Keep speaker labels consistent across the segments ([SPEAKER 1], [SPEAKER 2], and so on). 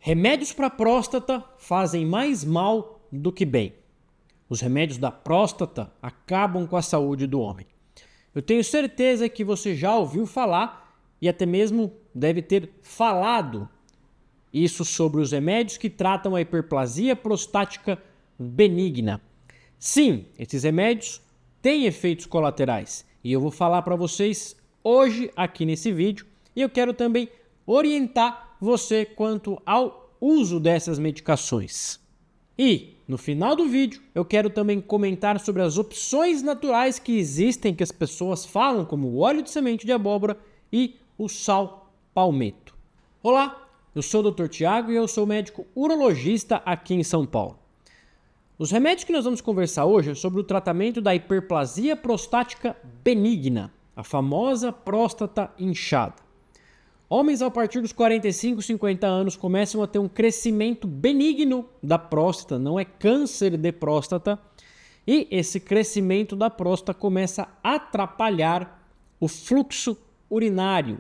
[SPEAKER 1] Remédios para próstata fazem mais mal do que bem. Os remédios da próstata acabam com a saúde do homem. Eu tenho certeza que você já ouviu falar e até mesmo deve ter falado isso sobre os remédios que tratam a hiperplasia prostática benigna. Sim, esses remédios têm efeitos colaterais e eu vou falar para vocês hoje aqui nesse vídeo e eu quero também orientar você quanto ao uso dessas medicações. E no final do vídeo eu quero também comentar sobre as opções naturais que existem que as pessoas falam, como o óleo de semente de abóbora e o sal palmeto. Olá, eu sou o Dr. Tiago e eu sou médico urologista aqui em São Paulo. Os remédios que nós vamos conversar hoje é sobre o tratamento da hiperplasia prostática benigna, a famosa próstata inchada. Homens a partir dos 45, 50 anos começam a ter um crescimento benigno da próstata, não é câncer de próstata, e esse crescimento da próstata começa a atrapalhar o fluxo urinário.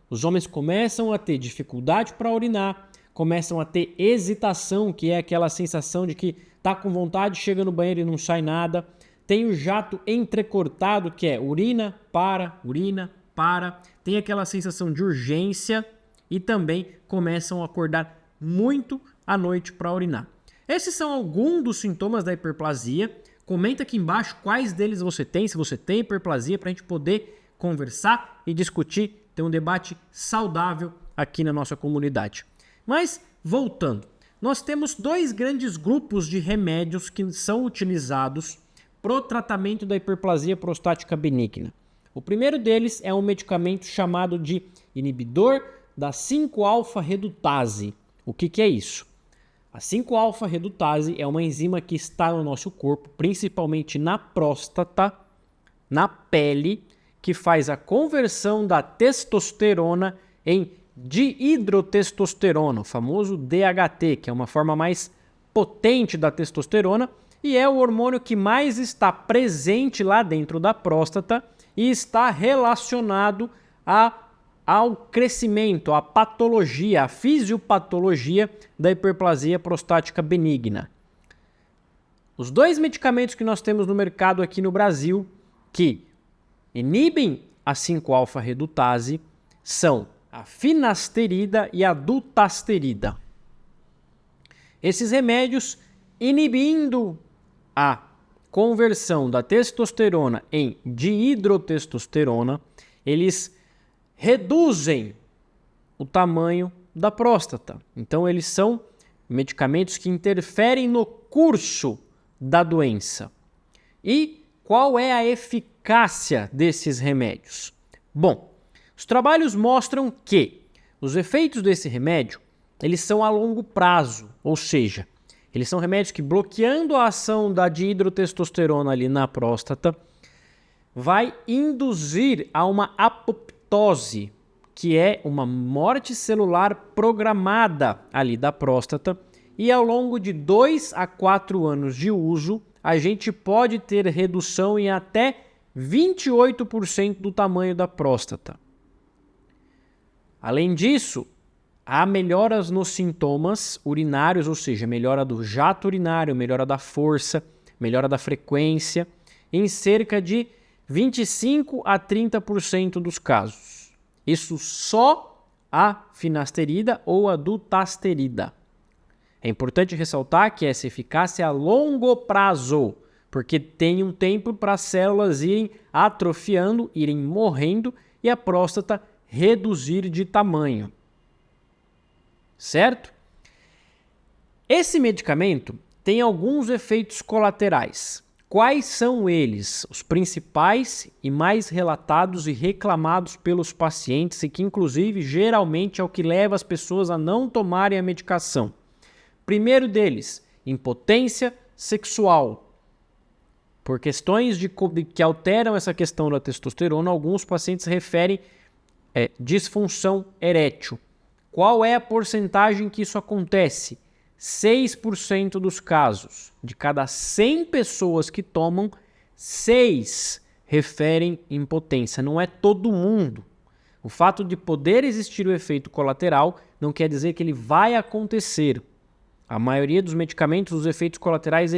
[SPEAKER 1] Os homens começam a ter dificuldade para urinar, começam a ter hesitação, que é aquela sensação de que está com vontade, chega no banheiro e não sai nada. Tem o jato entrecortado, que é urina, para, tem aquela sensação de urgência e também começam a acordar muito à noite para urinar. Esses são alguns dos sintomas da hiperplasia. Comenta aqui embaixo quais deles você tem, se você tem hiperplasia, para a gente poder conversar e discutir, ter um debate saudável aqui na nossa comunidade. Mas, voltando, nós temos dois grandes grupos de remédios que são utilizados para o tratamento da hiperplasia prostática benigna. O primeiro deles é um medicamento chamado de inibidor da 5-alfa-redutase. O que é isso? A 5-alfa-redutase é uma enzima que está no nosso corpo, principalmente na próstata, na pele, que faz a conversão da testosterona em dihidrotestosterona, o famoso DHT, que é uma forma mais potente da testosterona e é o hormônio que mais está presente lá dentro da próstata e está relacionado ao crescimento, à patologia, à fisiopatologia da hiperplasia prostática benigna. Os dois medicamentos que nós temos no mercado aqui no Brasil que inibem a 5-alfa-redutase são a finasterida e a dutasterida. Esses remédios, inibindo a conversão da testosterona em dihidrotestosterona, eles reduzem o tamanho da próstata. Então, eles são medicamentos que interferem no curso da doença. E qual é a eficácia desses remédios? Bom, os trabalhos mostram que os efeitos desse remédio, eles são a longo prazo, ou seja, eles são remédios que, bloqueando a ação da dihidrotestosterona ali na próstata, vai induzir a uma apoptose, que é uma morte celular programada ali da próstata, e ao longo de 2 a 4 anos de uso, a gente pode ter redução em até 28% do tamanho da próstata. Além disso, há melhoras nos sintomas urinários, ou seja, melhora do jato urinário, melhora da força, melhora da frequência, em cerca de 25 a 30% dos casos. Isso só a finasterida ou a dutasterida. É importante ressaltar que essa eficácia é a longo prazo, porque tem um tempo para as células irem atrofiando, irem morrendo e a próstata reduzir de tamanho. Certo? Esse medicamento tem alguns efeitos colaterais. Quais são eles? Os principais e mais relatados e reclamados pelos pacientes e que, inclusive, geralmente é o que leva as pessoas a não tomarem a medicação. Primeiro deles, impotência sexual. Por questões que alteram essa questão da testosterona, alguns pacientes referem disfunção erétil. Qual é a porcentagem que isso acontece? 6% dos casos. De cada 100 pessoas que tomam, 6 referem impotência. Não é todo mundo. O fato de poder existir o efeito colateral não quer dizer que ele vai acontecer. A maioria dos medicamentos, os efeitos colaterais,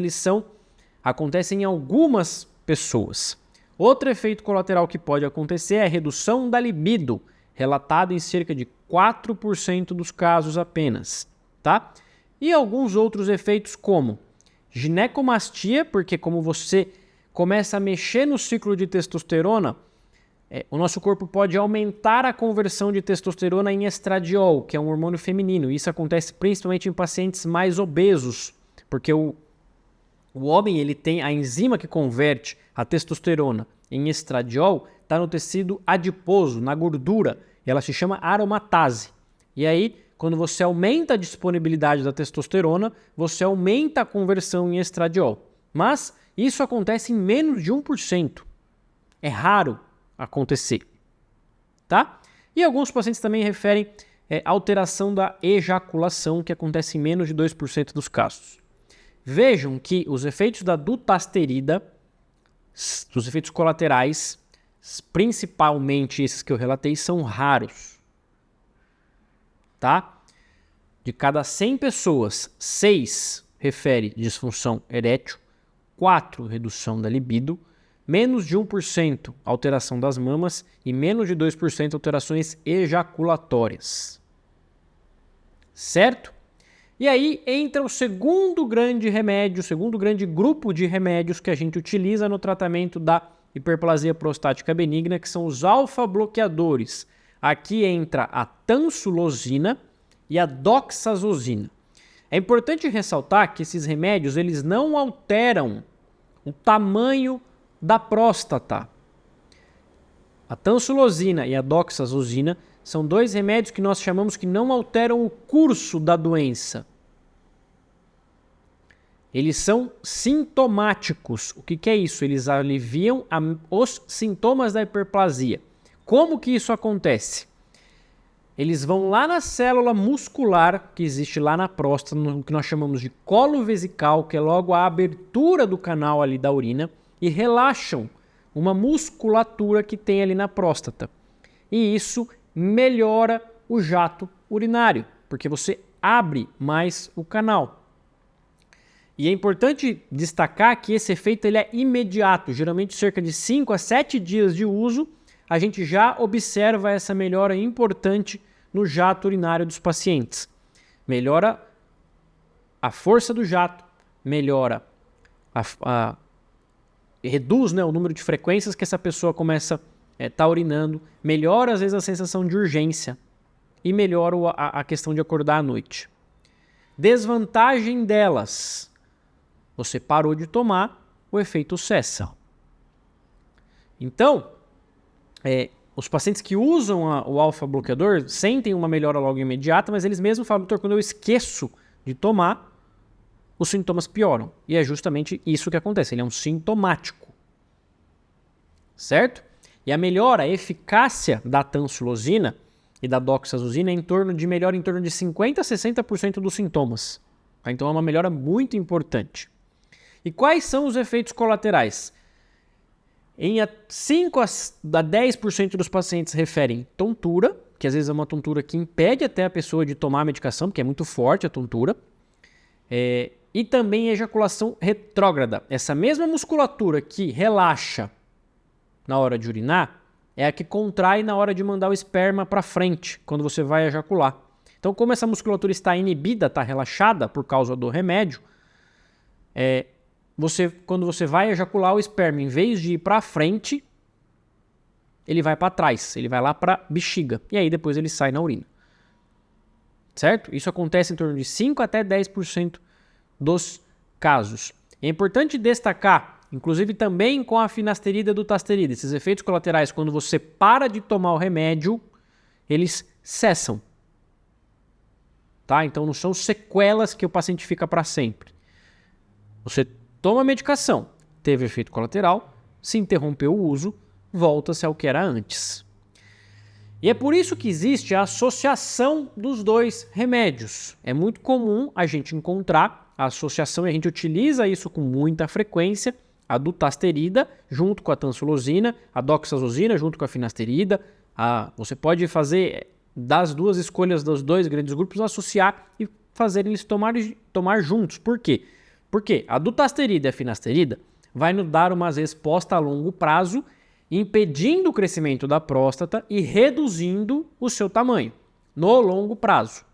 [SPEAKER 1] acontecem em algumas pessoas. Outro efeito colateral que pode acontecer é a redução da libido, relatado em cerca de 4% dos casos apenas, tá? E alguns outros efeitos como ginecomastia, porque como você começa a mexer no ciclo de testosterona, o nosso corpo pode aumentar a conversão de testosterona em estradiol, que é um hormônio feminino. Isso acontece principalmente em pacientes mais obesos, porque o homem ele tem a enzima que converte a testosterona em estradiol, está no tecido adiposo, na gordura. Ela se chama aromatase. E aí, quando você aumenta a disponibilidade da testosterona, você aumenta a conversão em estradiol. Mas isso acontece em menos de 1%. É raro acontecer, tá? E alguns pacientes também referem alteração da ejaculação, que acontece em menos de 2% dos casos. Vejam que os efeitos da dutasterida, os efeitos colaterais, principalmente esses que eu relatei, são raros, tá? De cada 100 pessoas, 6 refere disfunção erétil, 4 redução da libido, menos de 1% alteração das mamas e menos de 2% alterações ejaculatórias. Certo? E aí entra o segundo grande remédio, o segundo grande grupo de remédios que a gente utiliza no tratamento da hiperplasia prostática benigna, que são os alfa-bloqueadores. Aqui entra a tansulosina e a doxazosina. É importante ressaltar que esses remédios eles não alteram o tamanho da próstata. A tansulosina e a doxazosina são dois remédios que nós chamamos que não alteram o curso da doença. Eles são sintomáticos. O que é isso? Eles aliviam os sintomas da hiperplasia. Como que isso acontece? Eles vão lá na célula muscular que existe lá na próstata, no que nós chamamos de colo vesical, que é logo a abertura do canal ali da urina, e relaxam uma musculatura que tem ali na próstata. E isso melhora o jato urinário, porque você abre mais o canal. E é importante destacar que esse efeito ele é imediato, geralmente cerca de 5 a 7 dias de uso, a gente já observa essa melhora importante no jato urinário dos pacientes. Melhora a força do jato, melhora reduz, né, o número de frequências que essa pessoa começa a estar urinando, melhora às vezes a sensação de urgência e melhora a questão de acordar à noite. Desvantagem delas: você parou de tomar, o efeito cessa. Então, os pacientes que usam o alfa-bloqueador sentem uma melhora logo imediata, mas eles mesmos falam: doutor, quando eu esqueço de tomar, os sintomas pioram. E é justamente isso que acontece, ele é um sintomático. Certo? E a melhora, a eficácia da tansulosina e da doxazosina melhora em torno de 50% a 60% dos sintomas. Então é uma melhora muito importante. E quais são os efeitos colaterais? Em 5 a 10% dos pacientes referem tontura, que às vezes é uma tontura que impede até a pessoa de tomar a medicação, porque é muito forte a tontura. E também ejaculação retrógrada. Essa mesma musculatura que relaxa na hora de urinar é a que contrai na hora de mandar o esperma para frente, quando você vai ejacular. Então, como essa musculatura está inibida, está relaxada por causa do remédio, quando você vai ejacular o esperma, em vez de ir para frente, ele vai para trás, ele vai lá para a bexiga, e aí depois ele sai na urina. Certo? Isso acontece em torno de 5 até 10% dos casos. É importante destacar, inclusive também com a finasterida e a dutasterida, esses efeitos colaterais, quando você para de tomar o remédio, eles cessam. Tá? Então não são sequelas que o paciente fica para sempre. Você toma a medicação, teve efeito colateral, se interrompeu o uso, volta-se ao que era antes. E é por isso que existe a associação dos dois remédios. É muito comum a gente encontrar a associação, e a gente utiliza isso com muita frequência, a dutasterida junto com a tansulosina, a doxazosina junto com a finasterida. Você pode fazer das duas escolhas dos dois grandes grupos, associar e fazer eles tomar juntos. Por quê? Porque a dutasterida e a finasterida vai nos dar uma resposta a longo prazo, impedindo o crescimento da próstata e reduzindo o seu tamanho no longo prazo.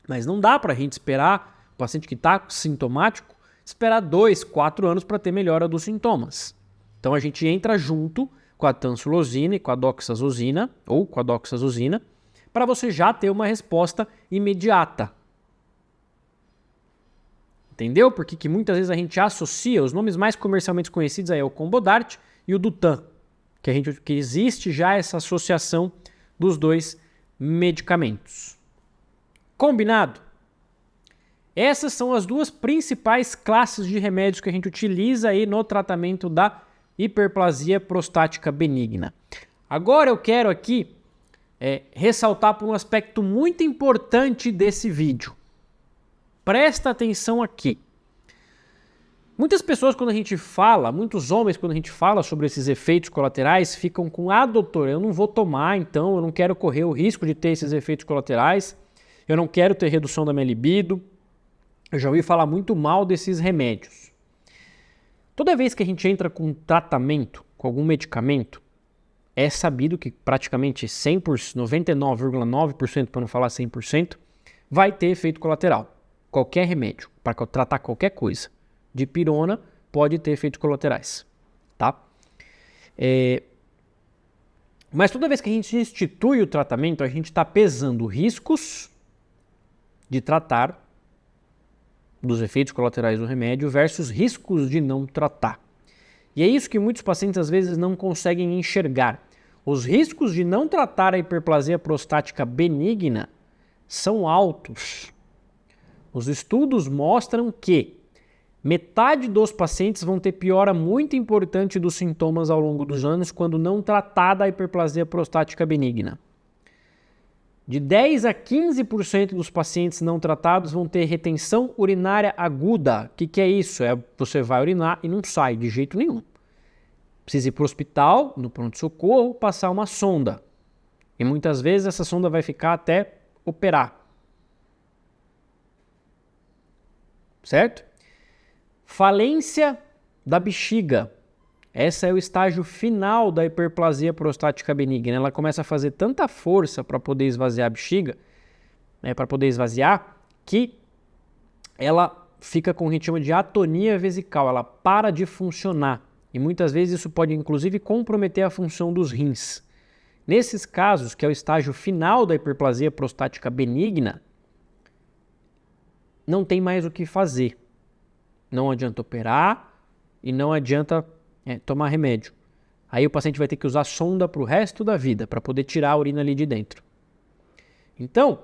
[SPEAKER 1] Mas não dá para a gente esperar o paciente que está sintomático esperar 2, 4 anos para ter melhora dos sintomas. Então a gente entra junto com a tansulosina e com a doxazosina, ou com a doxazosina, para você já ter uma resposta imediata. Entendeu? Porque que muitas vezes a gente associa, os nomes mais comercialmente conhecidos aí é o Combodart e o Dutan, que existe já essa associação dos dois medicamentos. Combinado? Essas são as duas principais classes de remédios que a gente utiliza aí no tratamento da hiperplasia prostática benigna. Agora eu quero aqui ressaltar por um aspecto muito importante desse vídeo. Presta atenção aqui. Muitas pessoas quando a gente fala, muitos homens quando a gente fala sobre esses efeitos colaterais ficam com, doutor, eu não vou tomar então, eu não quero correr o risco de ter esses efeitos colaterais, eu não quero ter redução da minha libido. Eu já ouvi falar muito mal desses remédios. Toda vez que a gente entra com tratamento, com algum medicamento, é sabido que praticamente 99,9%, para não falar 100%, vai ter efeito colateral. Qualquer remédio, para tratar qualquer coisa. Dipirona pode ter efeitos colaterais. Tá? Mas toda vez que a gente institui o tratamento, a gente está pesando riscos de tratar dos efeitos colaterais do remédio versus riscos de não tratar. E é isso que muitos pacientes às vezes não conseguem enxergar. Os riscos de não tratar a hiperplasia prostática benigna são altos. Os estudos mostram que metade dos pacientes vão ter piora muito importante dos sintomas ao longo dos anos quando não tratada a hiperplasia prostática benigna. De 10 a 15% dos pacientes não tratados vão ter retenção urinária aguda. O que é isso? Você vai urinar e não sai de jeito nenhum. Precisa ir para o hospital, no pronto-socorro, passar uma sonda. E muitas vezes essa sonda vai ficar até operar. Certo? Falência da bexiga. Esse é o estágio final da hiperplasia prostática benigna. Ela começa a fazer tanta força para poder esvaziar a bexiga, para poder esvaziar, que ela fica com o que a gente chama de atonia vesical. Ela para de funcionar. E muitas vezes isso pode inclusive comprometer a função dos rins. Nesses casos, que é o estágio final da hiperplasia prostática benigna, não tem mais o que fazer. Não adianta operar e não adianta tomar remédio. Aí o paciente vai ter que usar sonda para o resto da vida, para poder tirar a urina ali de dentro. Então,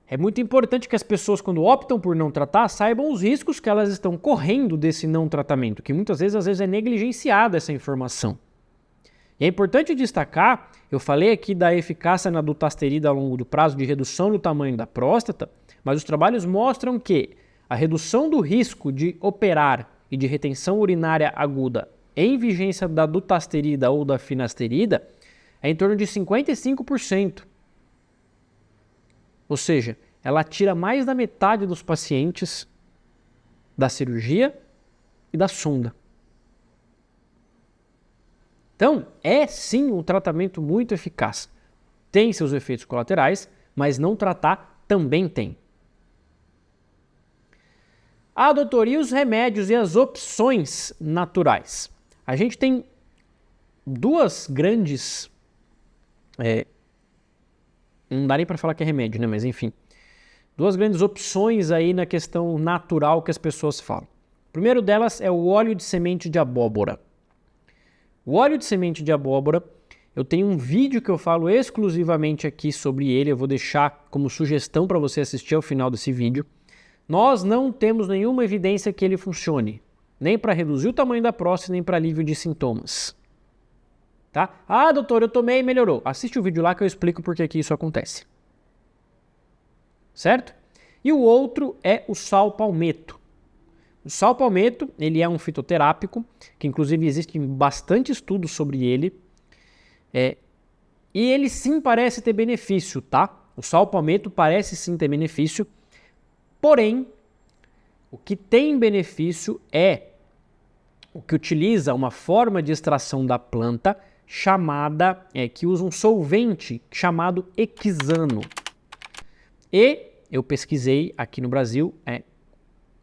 [SPEAKER 1] é muito importante que as pessoas, quando optam por não tratar, saibam os riscos que elas estão correndo desse não tratamento, que muitas vezes, às vezes, é negligenciada essa informação. E é importante destacar, eu falei aqui da eficácia na dutasterida ao longo do prazo de redução do tamanho da próstata, mas os trabalhos mostram que a redução do risco de operar e de retenção urinária aguda em vigência da dutasterida ou da finasterida é em torno de 55%. Ou seja, ela tira mais da metade dos pacientes da cirurgia e da sonda. Então, é sim um tratamento muito eficaz. Tem seus efeitos colaterais, mas não tratar também tem. Doutor, e os remédios e as opções naturais? A gente tem duas grandes... não dá nem para falar que é remédio, né? Mas enfim. Duas grandes opções aí na questão natural que as pessoas falam. O primeiro delas é o óleo de semente de abóbora. O óleo de semente de abóbora, eu tenho um vídeo que eu falo exclusivamente aqui sobre ele. Eu vou deixar como sugestão para você assistir ao final desse vídeo. Nós não temos nenhuma evidência que ele funcione, nem para reduzir o tamanho da próstata, nem para alívio de sintomas. Tá? Doutor, eu tomei e melhorou. Assiste o vídeo lá que eu explico por que isso acontece. Certo? E o outro é o sal palmeto. O sal palmeto, ele é um fitoterápico, que inclusive existem bastante estudos sobre ele. E ele sim parece ter benefício, tá? O sal palmeto parece sim ter benefício, porém, o que tem benefício é o que utiliza uma forma de extração da planta chamada, que usa um solvente chamado hexano. E eu pesquisei aqui no Brasil,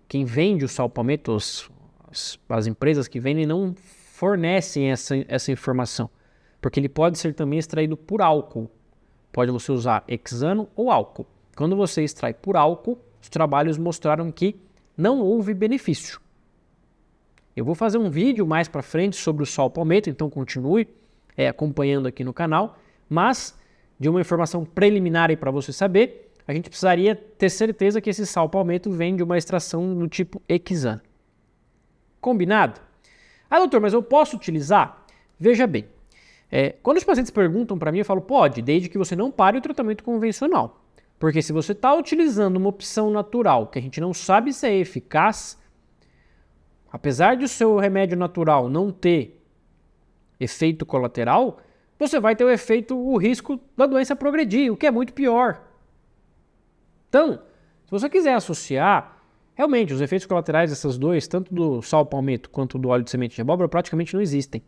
[SPEAKER 1] quem vende o sal palmeto, as empresas que vendem não fornecem essa informação, porque ele pode ser também extraído por álcool. Pode você usar hexano ou álcool. Quando você extrai por álcool, os trabalhos mostraram que não houve benefício. Eu vou fazer um vídeo mais para frente sobre o sal palmeto, então continue acompanhando aqui no canal, mas de uma informação preliminar aí para você saber, a gente precisaria ter certeza que esse sal palmeto vem de uma extração do tipo hexano. Combinado? Ah, doutor, mas eu posso utilizar? Veja bem, quando os pacientes perguntam para mim, eu falo, pode, desde que você não pare o tratamento convencional. Porque se você está utilizando uma opção natural que a gente não sabe se é eficaz, apesar de o seu remédio natural não ter efeito colateral, você vai ter o risco da doença progredir, o que é muito pior. Então, se você quiser associar, realmente os efeitos colaterais dessas duas, tanto do sal palmeto quanto do óleo de semente de abóbora, praticamente não existem.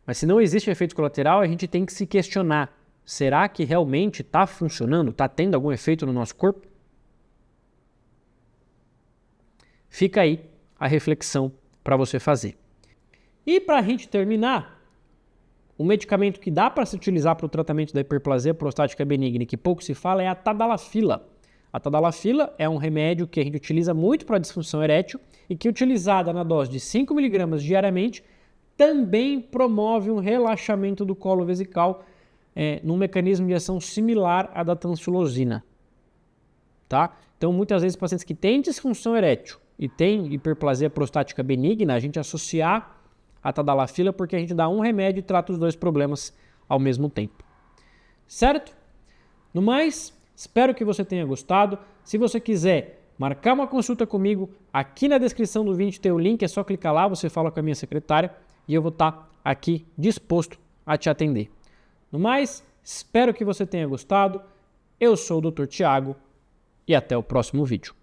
[SPEAKER 1] Mas se não existe efeito colateral, a gente tem que se questionar, será que realmente está funcionando, está tendo algum efeito no nosso corpo? Fica aí a reflexão para você fazer. E para a gente terminar, um medicamento que dá para se utilizar para o tratamento da hiperplasia prostática benigna, que pouco se fala, é a tadalafila. A tadalafila é um remédio que a gente utiliza muito para a disfunção erétil e que, utilizada na dose de 5 mg diariamente, também promove um relaxamento do colo vesical num mecanismo de ação similar à da tansulosina. Tá? Então, muitas vezes, pacientes que têm disfunção erétil e têm hiperplasia prostática benigna, a gente associar a tadalafila porque a gente dá um remédio e trata os dois problemas ao mesmo tempo. Certo? No mais, espero que você tenha gostado. Se você quiser marcar uma consulta comigo, aqui na descrição do vídeo tem o link, é só clicar lá, você fala com a minha secretária e eu vou estar aqui disposto a te atender. No mais, espero que você tenha gostado. Eu sou o Dr. Tiago e até o próximo vídeo.